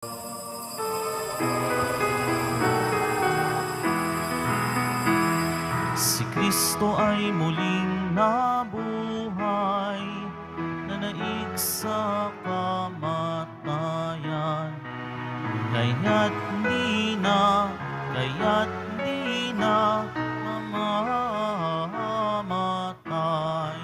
Si Kristo ay muling nabuhay, nanaig sa kamatayan. Kaya't di na mamamatay.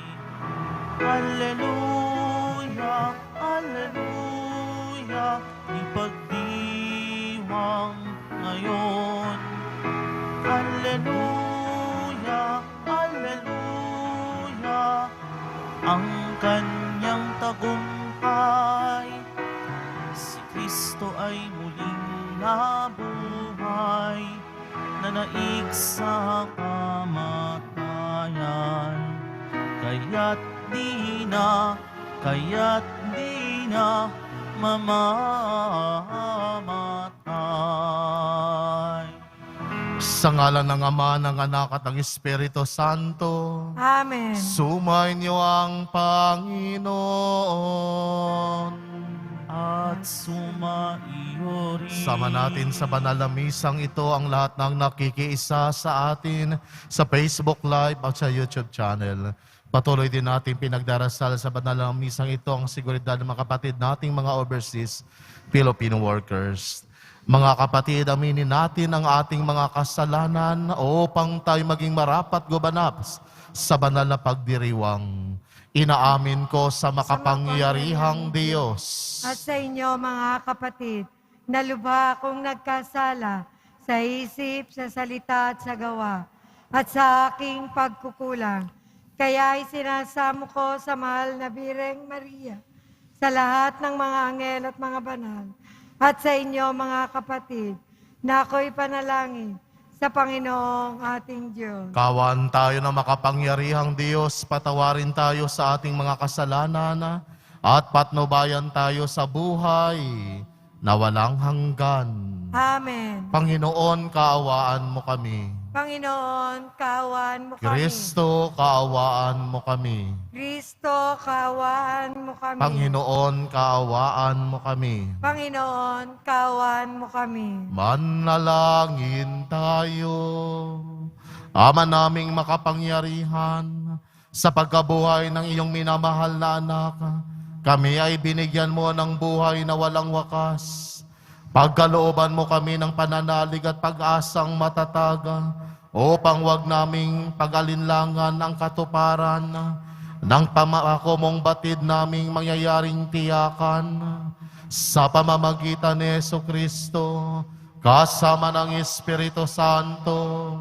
Alleluia, alleluia, ipagdiwang ngayon. Alleluia, alleluia, ang kanyang tagumpay. Si Kristo ay muling nabuhay, nanaig sa kamatayan. Kaya't di na mamamatay. Sa ngalan ng Ama, ng Anak at ng Espiritu Santo. Amen. Sumainyo ang Panginoon. At sumaiyo rin. Sama natin sa banal na misang ito ang lahat ng nakikiisa sa atin sa Facebook Live at sa YouTube channel. Patuloy din natin pinagdarasal sa banal na misang ito ang seguridad ng mga kapatid nating mga overseas Filipino workers. Mga kapatid, aminin natin ang ating mga kasalanan upang tayo maging marapat gumanap sa banal na pagdiriwang. Inaamin ko sa makapangyarihang Diyos At sa inyo mga kapatid, na lubha akong nagkasala sa isip, sa salita at sa gawa, at sa aking pagkukulang. Kaya isinasamo ko sa mahal na Birheng Maria, sa lahat ng mga anghel at mga banal, at sa inyo mga kapatid, na ako'y panalangin sa Panginoong ating Diyos. Kawan tayo na makapangyarihang Diyos, patawarin tayo sa ating mga kasalanan at patnubayan tayo sa buhay na walang hanggan. Amen. Panginoon, kaawaan mo kami. Panginoon, kaawaan mo kami. Kristo, kaawaan mo kami. Kristo, kaawaan mo kami. Panginoon, kaawaan mo kami. Panginoon, kaawaan mo kami. Manalangin tayo. Ama naming makapangyarihan, sa pagkabuhay ng iyong minamahal na anak, kami ay binigyan mo ng buhay na walang wakas. Pagkalooban mo kami ng pananalig at pag-asang matataga upang wag naming pag-alinlangan ang katuparan ng pamako mong batid naming mangyayaring tiyakan sa pamamagitan ni Jesucristo kasama ng Espiritu Santo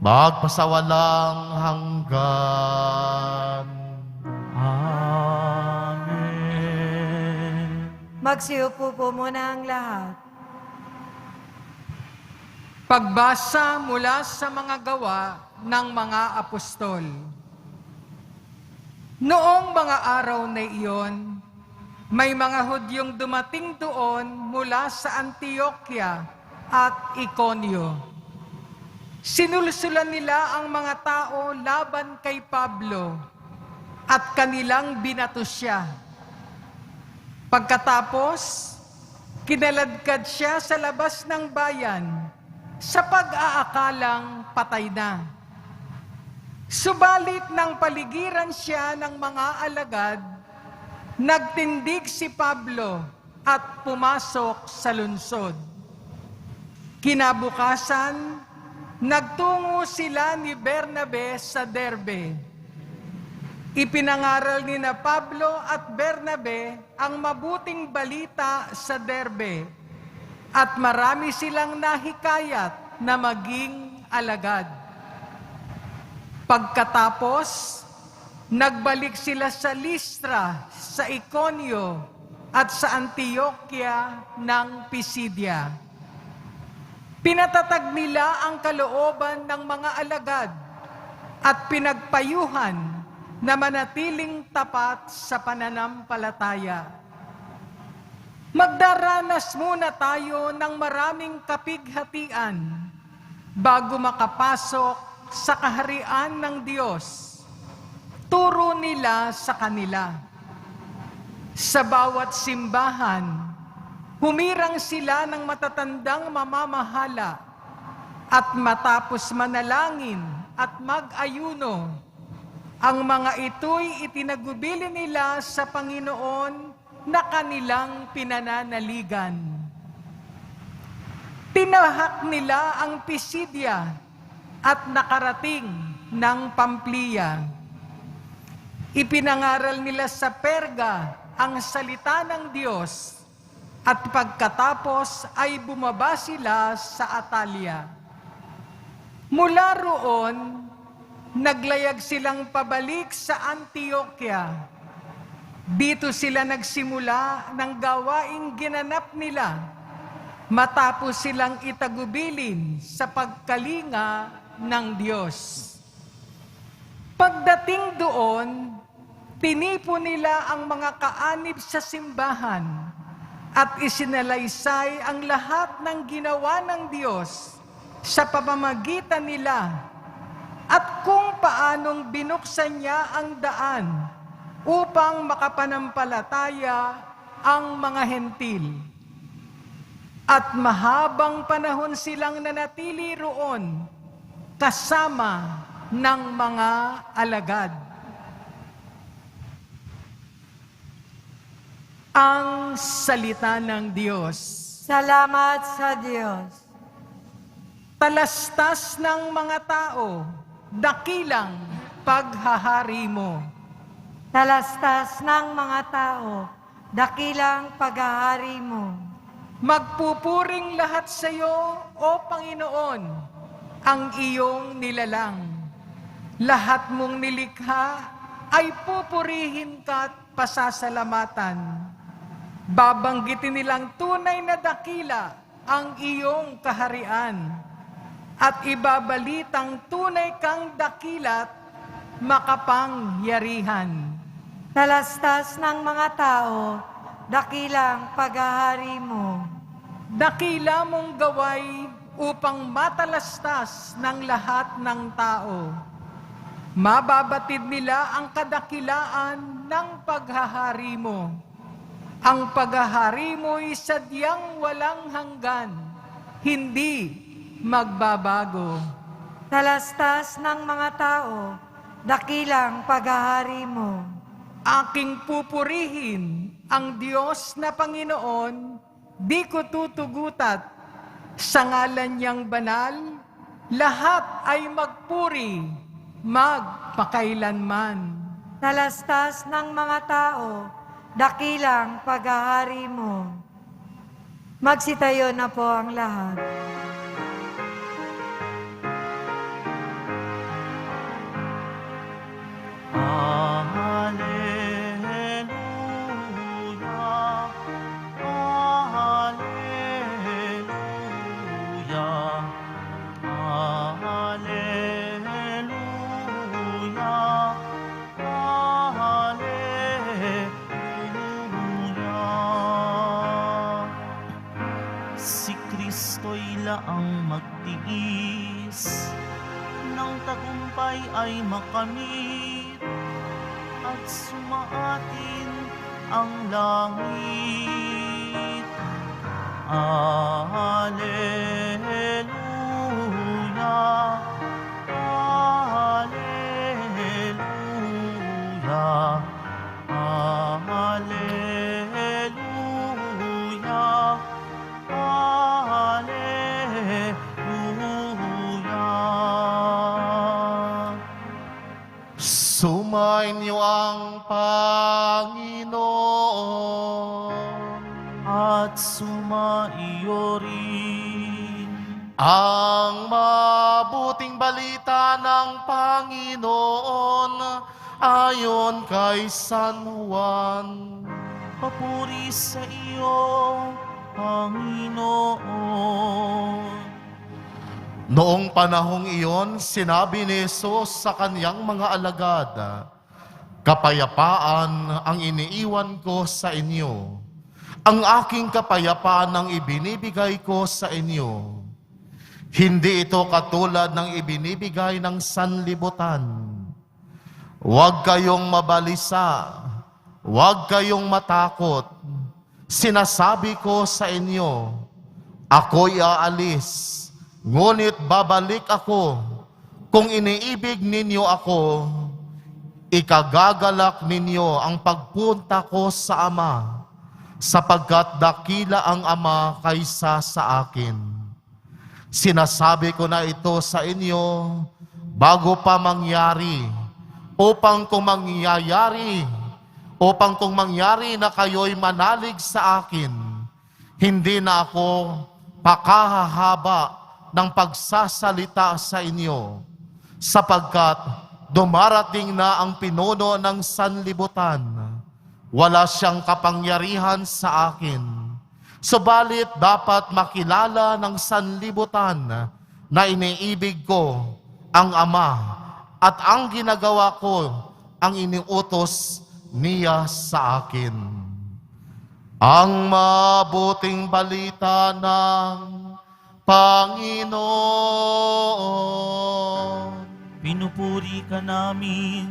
magpasawalang hanggan. Amen. Magsiupo po muna ang lahat. Pagbasa mula sa mga gawa ng mga apostol. Noong mga araw na iyon, may mga Hudyong dumating doon mula sa Antioquia at Iconio. Sinulsulan nila ang mga tao laban kay Pablo at kanilang binato siya. Pagkatapos, kinaladkad siya sa labas ng bayan sa pag-aakalang patay na. Subalit nang paligiran siya ng mga alagad, nagtindig si Pablo at pumasok sa lungsod. Kinabukasan, nagtungo sila ni Bernabe sa Derbe. Ipinangaral ni na Pablo at Bernabe ang mabuting balita sa Derbe at marami silang nahikayat na maging alagad. Pagkatapos, nagbalik sila sa Listra, sa Iconio at sa Antioquia ng Pisidia. Pinatatag nila ang kalooban ng mga alagad at pinagpayuhan na manatiling tapat sa pananampalataya. Magdaranas muna tayo ng maraming kapighatian bago makapasok sa kaharian ng Diyos. Turo nila sa kanila. Sa bawat simbahan, Humirang sila ng matatandang mamamahala at matapos manalangin at mag-ayuno, ang mga ito'y itinagubili nila sa Panginoon na kanilang pinananaligan. Tinahak nila ang Pisidia at nakarating ng Pamplia. Ipinangaral nila sa Perga ang salita ng Diyos at pagkatapos ay bumaba sila sa Atalia. Mula roon, naglayag silang pabalik sa Antioquia. Dito sila nagsimula ng gawaing ginanap nila matapos silang itagubilin sa pagkalinga ng Diyos. Pagdating doon, tinipo nila ang mga kaanib sa simbahan at isinalaysay ang lahat ng ginawa ng Diyos sa pamamagitan nila at kung paanong binuksan niya ang daan upang makapanampalataya ang mga hentil. At mahabang panahon silang nanatili roon kasama ng mga alagad. Ang salita ng Diyos. Salamat sa Diyos. Talastas ng mga tao, dakilang paghahari mo. Talastas ng mga tao, dakilang paghahari mo. Magpupuring lahat sa iyo, O Panginoon, ang iyong nilalang. Lahat mong nilikha ay pupurihin ka at pasasalamatan. Babanggitin nilang tunay na dakila ang iyong kaharian at ibabalitang tunay kang dakilat makapangyarihan. Talastas ng mga tao, dakilang paghahari mo. Dakila mong gaway upang matalastas ng lahat ng tao. Mababatid nila ang kadakilaan ng paghahari mo. Ang paghahari mo'y sadyang walang hanggan, hindi magbabago. Talastas ng mga tao, dakilang paghahari mo. Aking pupurihin ang Diyos na Panginoon, di ko tutugutat. Sa ngalan niyang banal, lahat ay magpuri, magpakailanman. Talastas ng mga tao, dakilang paghahari mo. Magsitayo na po ang lahat. Hallelujah, hallelujah, hallelujah, hallelujah. Si Kristo'y laang magtiis, ng tagumpay ay makamit, at sumaatin ang langit. Alleluia, Alleluia, Alleluia, Alleluia. Sumainyo ang Panginoon. At sumaiyo rin. Ang mabuting balita ng Panginoon ayon kay San Juan. Papuri sa iyo, Panginoon. Noong panahong iyon, sinabi ni Jesus sa kaniyang mga alagad, "Kapayapaan ang iniiwan ko sa inyo. Ang aking kapayapaan ang ibinibigay ko sa inyo. Hindi ito katulad ng ibinibigay ng sanlibutan. Huwag kayong mabalisa, huwag kayong matakot. Sinasabi ko sa inyo, ako'y aalis, ngunit babalik ako. Kung iniibig ninyo ako, ikagagalak ninyo ang pagpunta ko sa Ama, sapagkat dakila ang Ama kaysa sa akin. Sinasabi ko na ito sa inyo bago pa mangyari, upang kung mangyari na kayo'y manalig sa akin, hindi na ako pakahahaba ng pagsasalita sa inyo, sapagkat dumarating na ang pinuno ng sanlibutan. Wala siyang kapangyarihan sa akin. Subalit dapat makilala ng sanlibutan na iniibig ko ang Ama at ang ginagawa ko ang iniutos niya sa akin. Ang mabuting balita ng Panginoon. Pinupuri ka namin,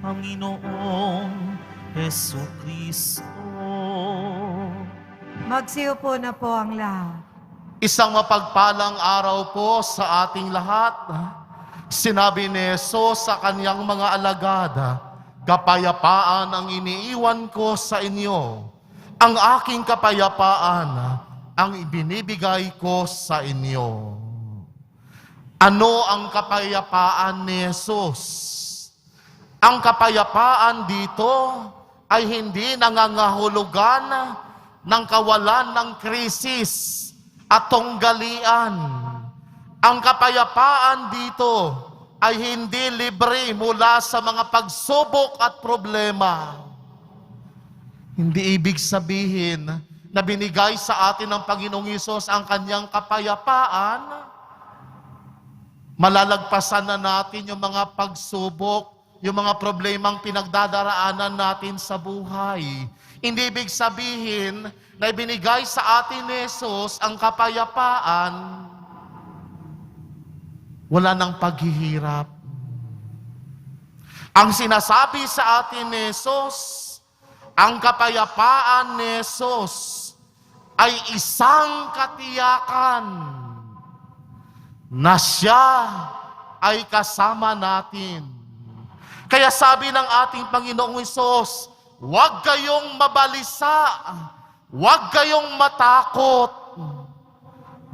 Panginoong Jesucristo. Magsiupo na po ang lahat. Isang mapagpalang araw po sa ating lahat. Sinabi ni Jesus sa kanyang mga alagad, kapayapaan ang iniiwan ko sa inyo. Ang aking kapayapaan ang ibinibigay ko sa inyo. Ano ang kapayapaan ni Jesus? Ang kapayapaan dito ay hindi nangangahulugan ng kawalan ng krisis at tunggalian. Ang kapayapaan dito ay hindi libre mula sa mga pagsubok at problema. Hindi ibig sabihin na binigay sa atin ng Panginoong Hesus ang kanyang kapayapaan, malalagpasan na natin yung mga pagsubok, yung mga problemang pinagdadaraanan natin sa buhay. Hindi ibig sabihin na ibinigay sa atin ni Jesus ang kapayapaan, wala nang paghihirap. Ang sinasabi sa atin ni Jesus, ang kapayapaan ni Jesus ay isang katiyakan na siya ay kasama natin. Kaya sabi ng ating Panginoong Hesus, huwag kayong mabalisa, huwag kayong matakot,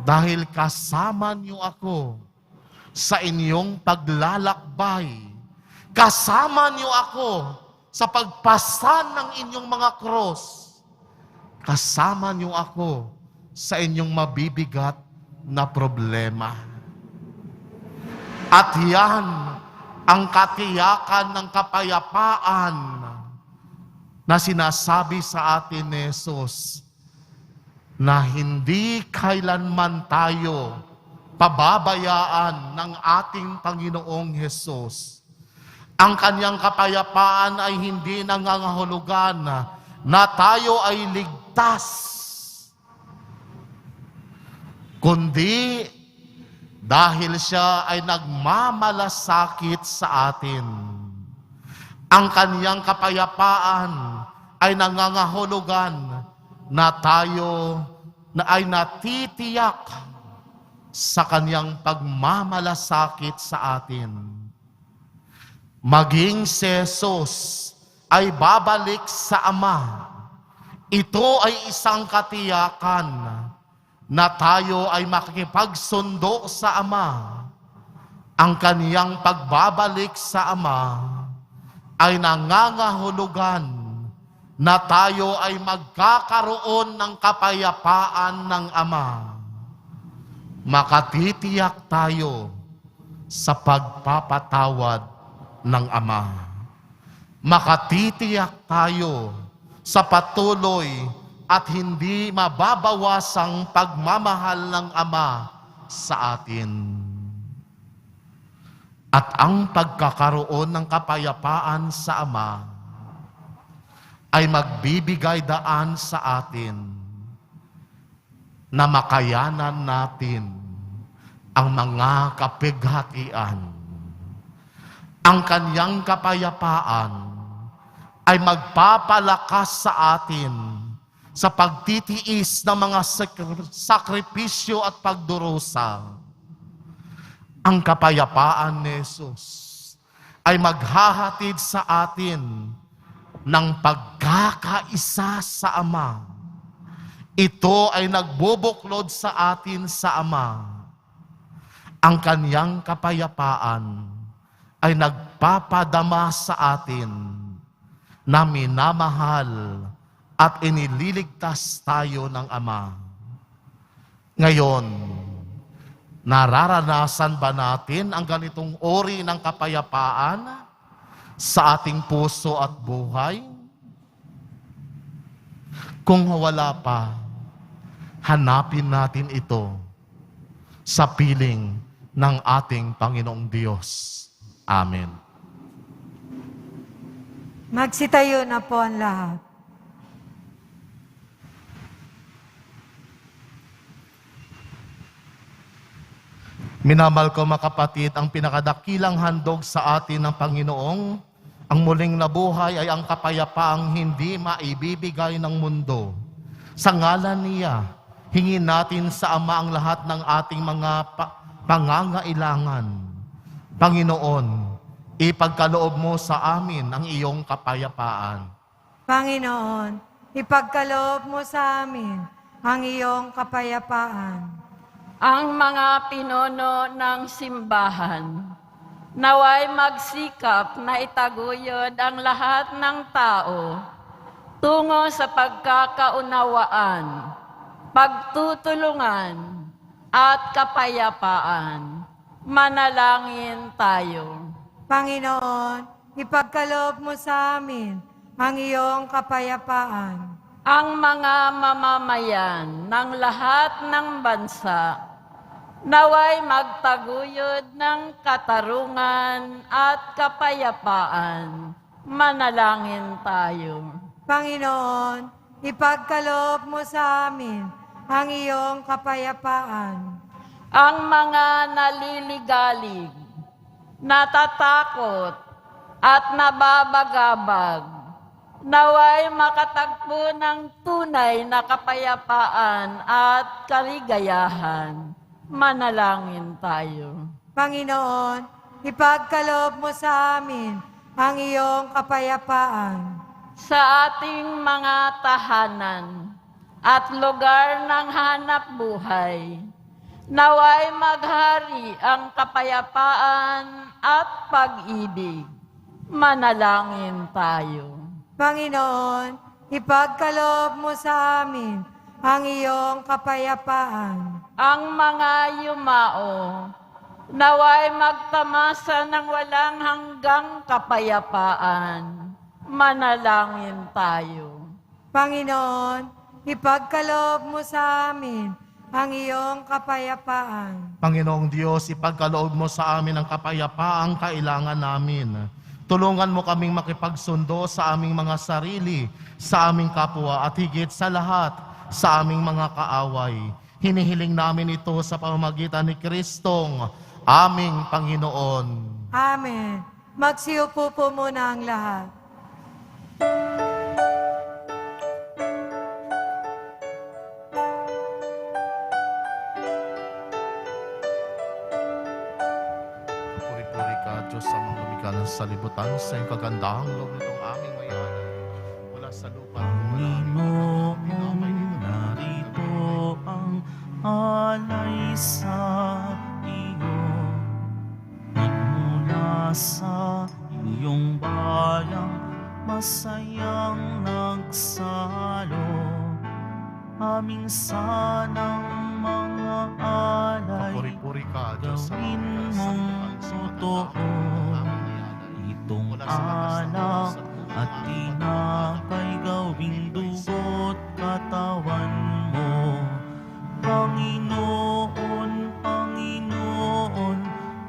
dahil kasama niyo ako sa inyong paglalakbay. Kasama niyo ako sa pagpasan ng inyong mga cross. Kasama niyo ako sa inyong mabibigat na problema. At yan ang katiyakan ng kapayapaan na sinasabi sa atin ni Jesus, na hindi kailanman tayo pababayaan ng ating Panginoong Hesus. Ang kanyang kapayapaan ay hindi nangangahulugan na tayo ay ligtas, kundi dahil siya ay nagmamalasakit sa atin. Ang kanyang kapayapaan ay nangangahulugan na tayo na ay natitiyak sa kanyang pagmamalasakit sa atin. Maging si Jesus ay babalik sa Ama. Ito ay isang katiyakan na tayo ay makikipagsundo sa Ama. Ang kaniyang pagbabalik sa Ama ay nangangahulugan na tayo ay magkakaroon ng kapayapaan ng Ama. Makatitiyak tayo sa pagpapatawad ng Ama. Makatitiyak tayo sa patuloy at hindi mababawasang pagmamahal ng Ama sa atin. At ang pagkakaroon ng kapayapaan sa Ama ay magbibigay daan sa atin na makayanan natin ang mga kapighatian. Ang kanyang kapayapaan ay magpapalakas sa atin sa pagtitiis ng mga sakripisyo at pagdurusa, ang kapayapaan ni Jesus ay maghahatid sa atin ng pagkakaisa sa Ama. Ito ay nagbubuklod sa atin sa Ama. Ang kaniyang kapayapaan ay nagpapadama sa atin na minamahal at inililigtas tayo ng Ama. Ngayon, nararanasan ba natin ang ganitong uri ng kapayapaan sa ating puso at buhay? Kung wala pa, hanapin natin ito sa piling ng ating Panginoong Diyos. Amen. Magsitayo na po ang lahat. Minamahal ko mga kapatid, ang pinakadakilang handog sa atin ng Panginoong, ang muling nabuhay ay ang kapayapaang hindi maibibigay ng mundo. Sa ngalan niya, hingin natin sa Ama ang lahat ng ating mga pangangailangan. Panginoon, ipagkaloob mo sa amin ang iyong kapayapaan. Panginoon, ipagkaloob mo sa amin ang iyong kapayapaan. Ang mga pinuno ng simbahan, naway magsikap na itaguyod ang lahat ng tao tungo sa pagkakaunawaan, pagtutulungan, at kapayapaan. Manalangin tayo. Panginoon, ipagkaloob mo sa amin ang iyong kapayapaan. Ang mga mamamayan ng lahat ng bansa, naway magtaguyod ng katarungan at kapayapaan. Manalangin tayo. Panginoon, ipagkaloob mo sa amin ang iyong kapayapaan. Ang mga naliligalig, natatakot, at nababagabag, naway makatagpo ng tunay na kapayapaan at kaligayahan. Manalangin tayo. Panginoon, ipagkaloob mo sa amin ang iyong kapayapaan. Sa ating mga tahanan at lugar ng hanap buhay, naway maghari ang kapayapaan at pag-ibig. Manalangin tayo. Panginoon, ipagkaloob mo sa amin ang iyong kapayapaan. Ang mga yumao, naway magtamasa ng walang hanggang kapayapaan. Manalangin tayo. Panginoon, ipagkaloob mo sa amin ang iyong kapayapaan. Panginoong Diyos, ipagkaloob mo sa amin ang kapayapaang kailangan namin. Tulungan mo kaming makipagsundo sa aming mga sarili, sa aming kapwa, at higit sa lahat, sa aming mga kaaway. Hinihiling namin ito sa pamamagitan ni Kristong aming Panginoon. Amen. Magsiupo po muna ang lahat. Puri-puri ka, Diyos, sa mga lumikha ng salibutan, sa iyong kagandahang loob nitong aming mayanan. Mula sa lupa, Panginoon, narito ang alay sa iyo. Nagmula sa iyong bayang masayang nagsalo. Aming sanang mga alay, Puri-puri ka, Diyos, sa gawin mga mong salibutan, totoo. Itong alak at tinapay gawing dugo't katawan mo. Panginoon, Panginoon,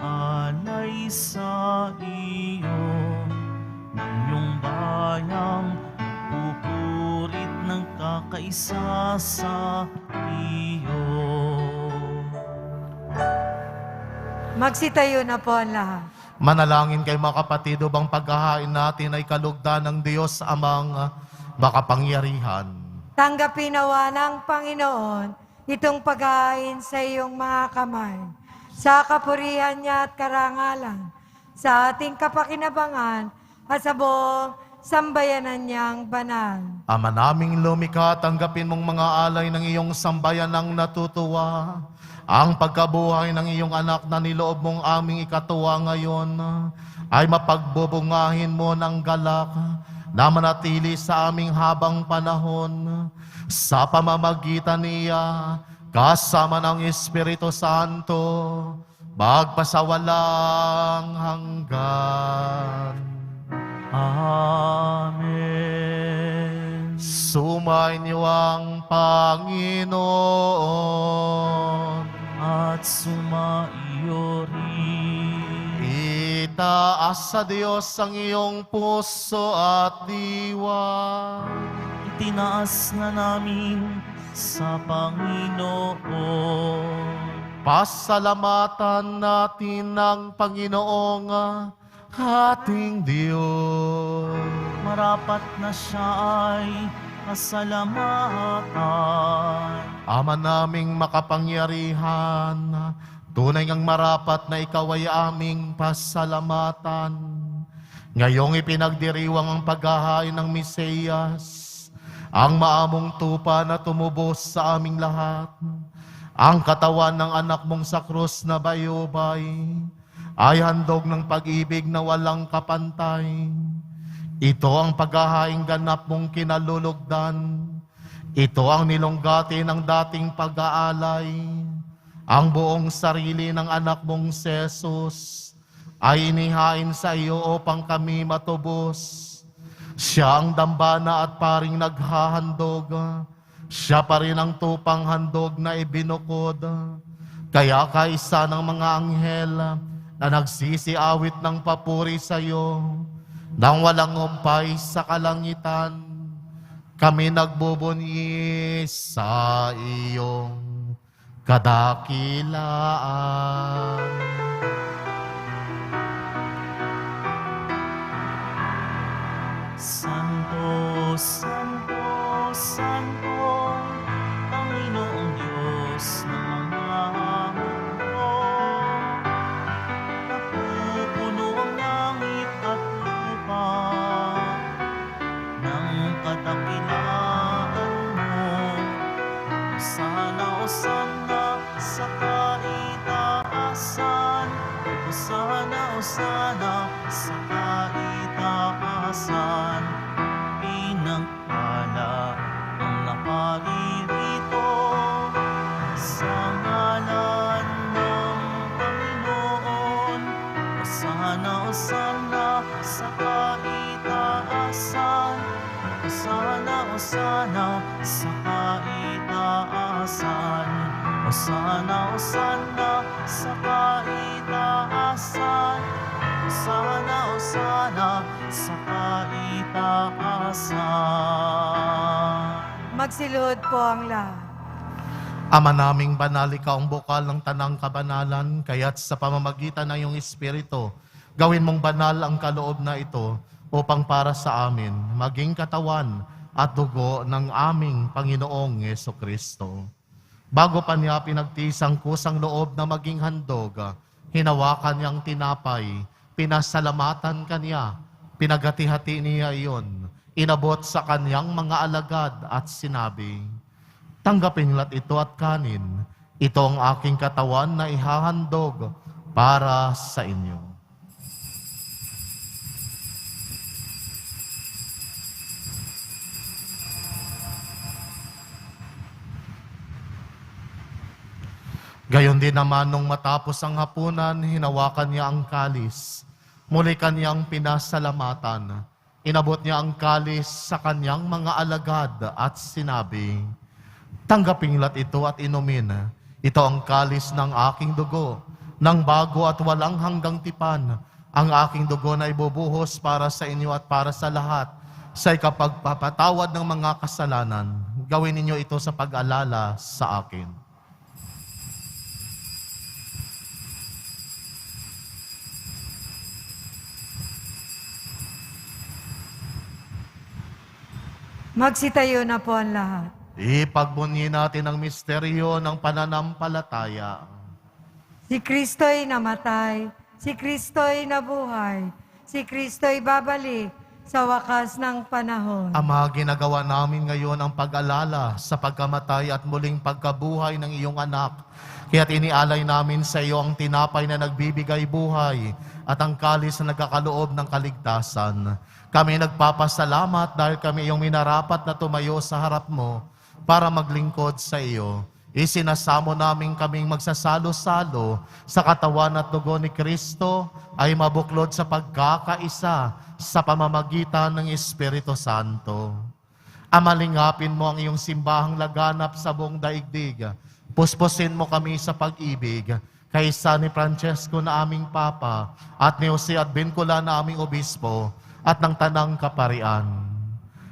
alay sa iyo. Ng iyong bayang pupurit ng kakaisa sa iyo. Magsitayo na po ang lahat. Manalangin kay mga kapatid upang paghahain natin ay kalugdan ng Diyos amang makapangyarihan. Tanggapin nawa ng Panginoon itong paghahain sa iyong mga kamay, sa kapurihan niya at karangalan, sa ating kapakinabangan at sa buong sambayanan niyang banal. Ama naming lumikha, tanggapin mong mga alay ng iyong sambayanang natutuwa. Ang pagkabuhay ng iyong anak na niloob mong aming ikatuwa ngayon ay mapagbubungahin mo ng galak na manatili sa aming habang panahon sa pamamagitan niya kasama ng Espiritu Santo magpasawalang hanggan. Amen. Sumainyo ang Panginoon At sumaiyo rin. Itaas sa Diyos ang iyong puso at diwa. Itinaas na namin sa Panginoon. Pasalamatan natin ang Panginoong ating Diyos. Marapat na siya ay pasalamatan. Ama naming makapangyarihan, tunay ngang marapat na ikaw ay aming pasalamatan. Ngayong ipinagdiriwang ang paghahain ng Mesiyas, ang maamong tupa na tumubos sa aming lahat, ang katawan ng anak mong sa krus na bayubay, ay handog ng pag-ibig na walang kapantay. Ito ang paghahaing ganap mong kinalulugdan. Ito ang nilunggati ng dating pag-aalay. Ang buong sarili ng anak mong si Jesus ay inihain sa iyo upang kami matubos. Siya ang dambana at paring naghahandog. Siya pa rin ang tupang handog na ibinukod. Kaya kaisa ng mga anghel na nagsisiawit ng papuri sa iyo, nang walang umpay sa kalangitan, kami nagbubunyi sa iyong kadakilaan. Santo, Santo, Santo, Panginoong Diyos ng mga mundo. Napupuno ang langit at lupa ng kadakilaan mo. Hosana, Hosana sa kaitaasan. Hosana, Hosana sa kaitaasan. Pinagpala ang naparirito sa ngalan ng Panginoon. Hosana, Hosana sa kaitaasan. Hosana, Hosana sa kaitaasan. Hosana, Hosana sa kaitaasan. Hosana, Hosana sa kaitaasan. Magsilod po ang lahat. Ama naming banal, ikaw ang bukal ng tanang kabanalan, kaya't sa pamamagitan ng iyong Espiritu, gawin mong banal ang kaloob na ito upang para sa amin maging katawan at dugo ng aming Panginoong Jesucristo. Bago pa niya pinagtisang kusang loob na maging handog, hinawakan niyang tinapay, pinasalamatan kaniya, pinagati-hati niya iyon, inabot sa kanyang mga alagad at sinabi, "Tanggapin lahat ito at kanin, ito ang aking katawan na ihahandog para sa inyo." Gayon din naman nung matapos ang hapunan, hinawakan niya ang kalis. Muli kanyang pinasalamatan. Inabot niya ang kalis sa kanyang mga alagad at sinabi, "Tanggapin lahat ito at inumin. Ito ang kalis ng aking dugo, ng bago at walang hanggang tipan. Ang aking dugo na ibubuhos para sa inyo at para sa lahat sa ikapagpapatawad ng mga kasalanan. Gawin ninyo ito sa pag-alala sa akin." Magsitayo na po ang lahat. Ipagbunyi natin ang misteryo ng pananampalataya. Si Kristo'y namatay, si Kristo'y nabuhay, si Kristo'y babalik sa wakas ng panahon. Ama, ginagawa namin ngayon ang pag-alala sa pagkamatay at muling pagkabuhay ng iyong anak. Kaya't inialay namin sa iyo ang tinapay na nagbibigay buhay at ang kalis na nagkakaloob ng kaligtasan. Kami nagpapasalamat dahil kami iyong minarapat na tumayo sa harap mo para maglingkod sa iyo. Isinasamo namin kaming magsasalo-salo sa katawan at dugo ni Kristo ay mabuklod sa pagkakaisa sa pamamagitan ng Espiritu Santo. Amalingapin mo ang iyong simbahang laganap sa buong daigdig. Puspusin mo kami sa pag-ibig kay San Francesco na aming Papa at ni Jose Advincula na aming Obispo at ng Tanang Kaparian.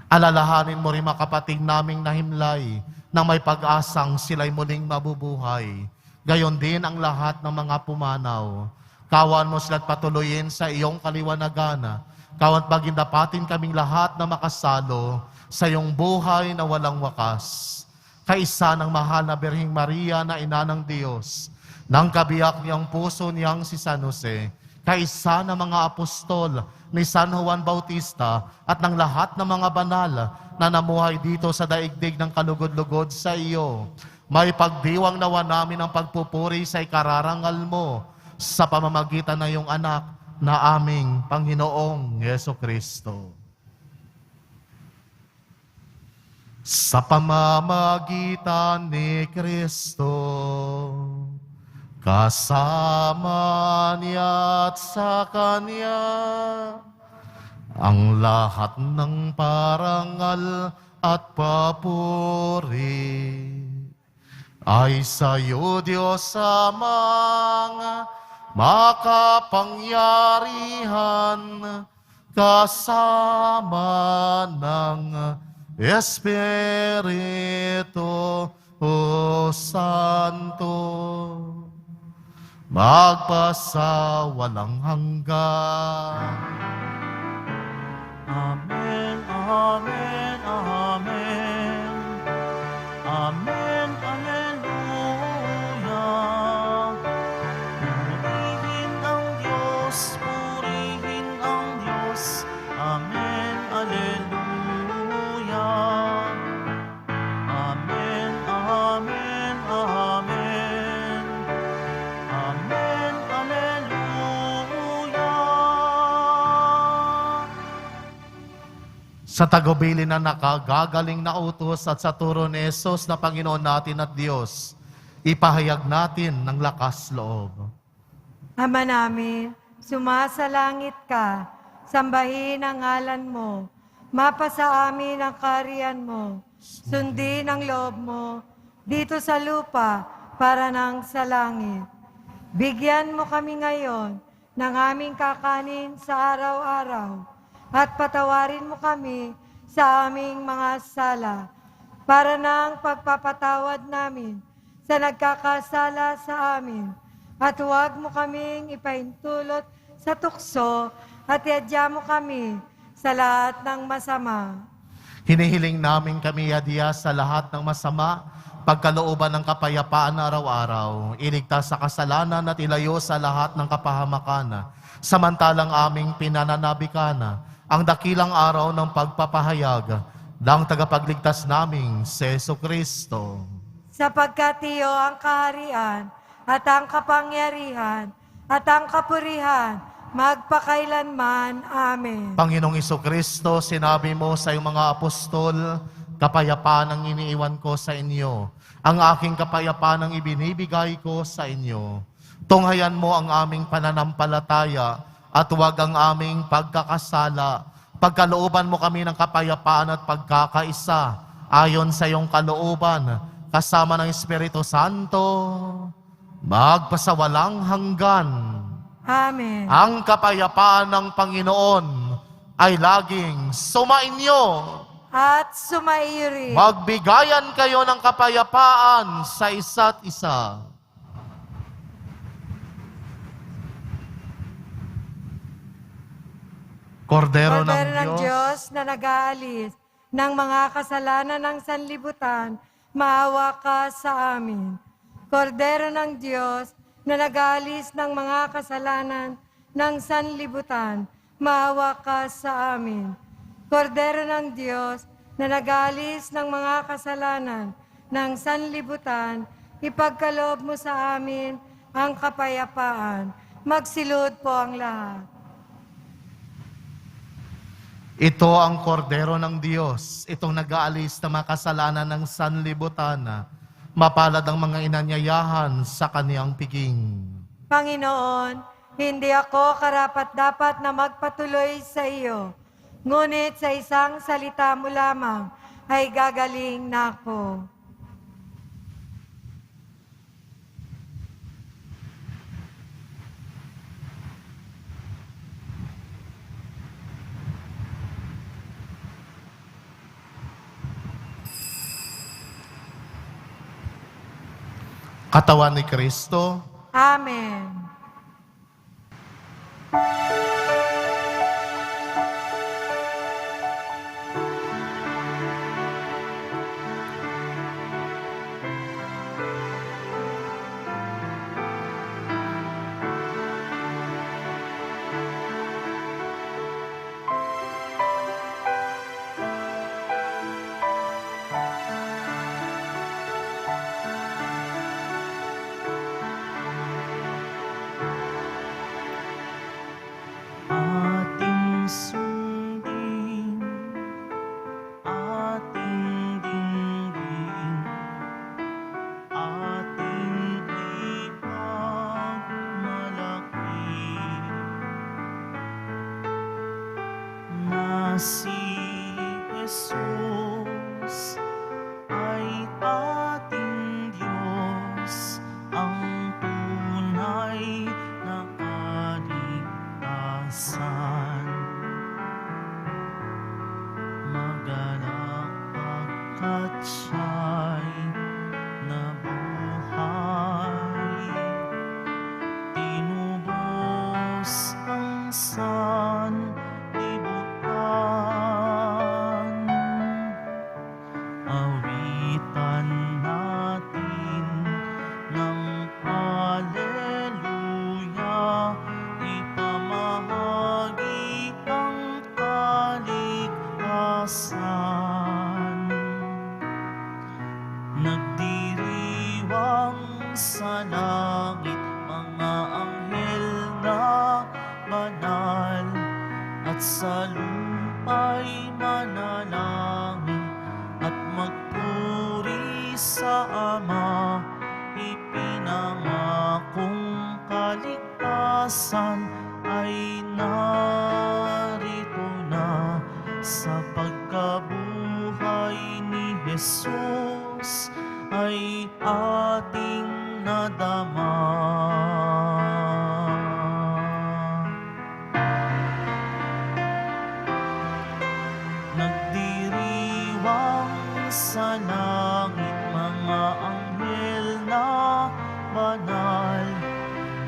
Alalahanin mo rin mga kapatid naming nahimlay nang may pag-asang sila'y muling mabubuhay. Gayon din ang lahat ng mga pumanaw. Kawan mo sila't patuloyin sa iyong kaliwanagan. Kawan pagindapatin kaming lahat na makasalo sa iyong buhay na walang wakas. Kaisa ng mahal na Birheng Maria na ina ng Diyos, ng kabiyak niyang puso niyang si San Jose, kaisa ng mga apostol ni San Juan Bautista at ng lahat ng mga banal na namuhay dito sa daigdig ng kalugod-lugod sa iyo. May pagdiwang nawa namin ang pagpupuri sa ikararangal mo sa pamamagitan ng iyong anak na aming Panginoong Jesucristo. Sa pamamagitan ni Kristo, kasama niya at sa Kanya, ang lahat ng parangal at papuri ay sa iyo, Diyos Amang makapangyarihan, kasama ng Espiritu Santo, magpasawalang hanggan. Amen, amen, amen. Amen, alleluia. Purihin ang Diyos, purihin ang Diyos. Amen, alleluia. Amen, amen, amen. Amen, alleluia. Sa tagubilin na nakagagaling na utos at sa turo ni Jesus na Panginoon natin at Diyos, ipahayag natin ng lakas loob. Ama namin, sumasalangit ka, sambahin ang ngalan mo, mapasa amin ang kaharian mo, sundin ang loob mo, dito sa lupa para nang sa langit. Bigyan mo kami ngayon ng aming kakanin sa araw-araw, at patawarin mo kami sa aming mga sala, para nang pagpapatawad namin sa nagkakasala sa amin. At huwag mo kaming ipaintulot sa tukso, at iadya mo kami sa lahat ng masama. Hinihiling namin kami yadiya sa lahat ng masama, pagkalooban ng kapayapaan araw-araw, iligtas sa kasalanan at ilayo sa lahat ng kapahamakan, samantalang aming pinananabikan ang dakilang araw ng pagpapahayag ng tagapagligtas naming si Jesucristo. Sapagkat iyo ang kaharian, at ang kapangyarihan, at ang kapurihan, magpakailanman. Amen. Panginoong Jesucristo, sinabi mo sa iyong mga apostol, kapayapaan ang iniiwan ko sa inyo. Ang aking kapayapaan ang ibinibigay ko sa inyo. Tunghayan mo ang aming pananampalataya at huwag ang aming pagkakasala. Pagkalooban mo kami ng kapayapaan at pagkakaisa ayon sa iyong kalooban, kasama ng Espiritu Santo, magpasawalang hanggan. Amen. Ang kapayapaan ng Panginoon ay laging sumainyo. At sumaiyo rin. Magbigayan kayo ng kapayapaan sa isa't isa. Kordero Kordero ng Diyos, na nag-aalis ng mga kasalanan ng sanlibutan, maawa ka sa amin. Kordero ng Diyos na nag-aalis ng mga kasalanan ng sanlibutan, maawa ka sa amin. Kordero ng Diyos na nag-aalis ng mga kasalanan ng sanlibutan, ipagkaloob mo sa amin ang kapayapaan. Magsilod po ang lahat. Ito ang kordero ng Diyos, itong nag-aalis ng mga kasalanan ng sanlibutan. Mapalad ang mga inanyayahan sa kaniyang piging. Panginoon, hindi ako karapat-dapat na magpatuloy sa iyo, ngunit sa isang salita mo lamang ay gagaling na ako. Katawan ni Kristo, Amen. Ating sundin, ating dinggin, ating ipagmalaki na si Jesus ay ating Diyos, ang tunay na kaligtasan. Magalak pagkat siya'y nabuhay, tinubos ang sanlibutan. Awitan natin ng Haleluya, ipamahagi ang kaligtasan. Nagdiriwang sa langit mga anghel na banal, at sa lupa'y manalangin at magpuri sa Ama. Ipinangakong kaligtasan ay narito na, sa pagkabuhay ni Jesus ay ating nadama. Nagdiriwang sa langit mga anghel na banal,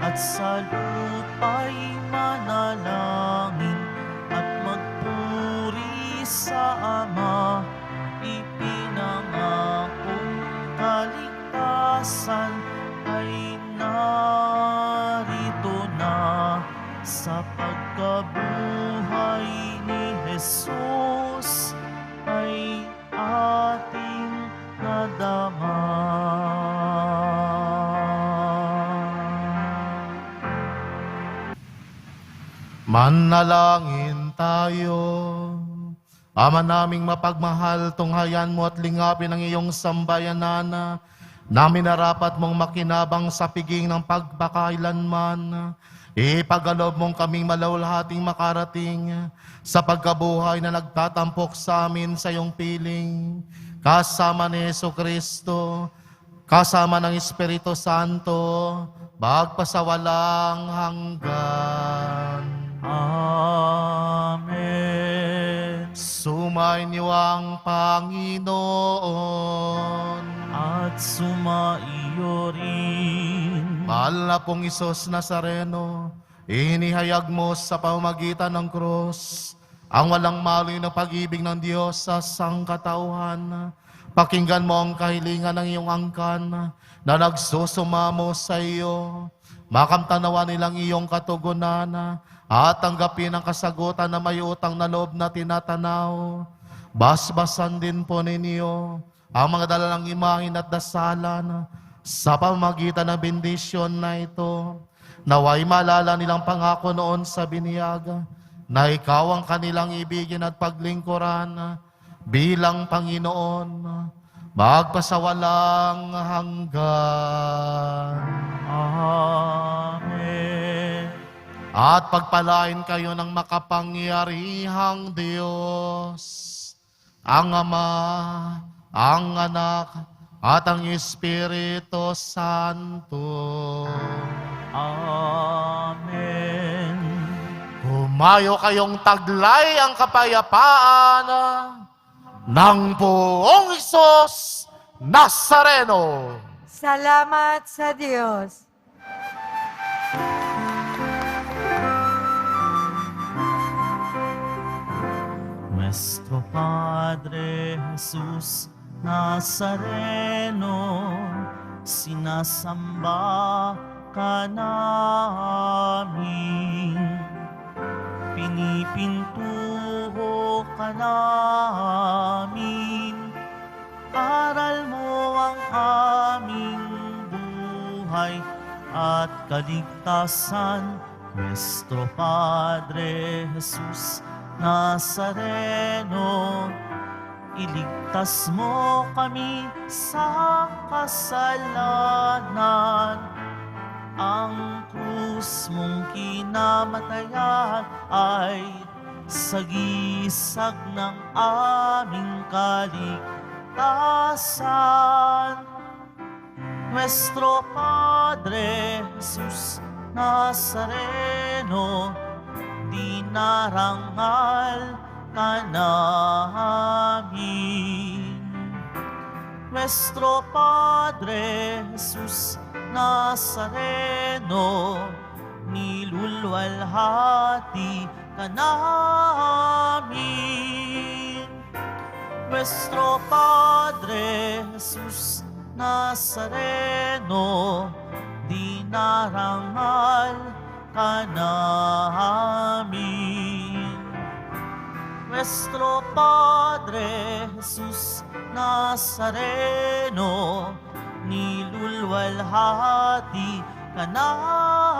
at sa lupa'y manalangin at magpuri sa Ama. Ipinangakong kaligtasan ay narito na, sa pagkabuhay ni Jesus ay ating nadama. manalangin tayo. Ama naming mapagmahal, tunghayan mo at lingapin ang iyong sambayanan na minarapat mong makinabang sa piging ng pagpakailanman. Ipagalob mong kaming malawalhating makarating sa pagkabuhay na nagtatampok sa amin sa iyong piling. Kasama ni Jesucristo, kasama ng Espiritu Santo, magpasawalang hanggan. Amen. Sumainyo ang Panginoon. At sumaiyo rin. Mahal na pong Isos Nazareno, inihayag mo sa pamamagitan ng krus ang walang maloy na pag-ibig ng Diyos sa sangkatauhan. Pakinggan mo ang kahilingan ng iyong angkan na nagsusumamo sa iyo. Makamtanawa nilang iyong katugunan at tanggapin ang kasagutan na may utang na loob na tinatanaw. Basbasan din po ninyo ang mga dalalang imahin at dasalan sa pamagitan ng bendisyon na ito. Naway malala nilang pangako noon sa biniyag na ikaw ang kanilang ibigin at paglingkuran bilang Panginoon magpasawalang hanggan. Amen. At pagpalain kayo ng makapangyarihang Diyos, ang Ama, ang Anak, at ang Espiritu Santo. Amen. Humayo kayong taglay ang kapayapaan ng Poong Isus Nazareno. Salamat sa Diyos. Nuestro Padre Jesus Nazareno, sinasamba ka namin. Pinipintuho ka namin. Aral mo ang aming buhay at kaligtasan. Nuestro Padre Jesus Nazareno, iligtas mo kami sa kasalanan. Ang krus mong kinamatayan ay sagisag ng aming kaligtasan. Nuestro Padre Jesus Nazareno, dinarangal ka namin. Nuestro Padre Jesus Nazareno, nilulwalhati ka namin. Nuestro Padre Jesus Nazareno, dinarangal ka namin. Nuestro Padre Jesus Nazareno, nilulwalhati ka namin.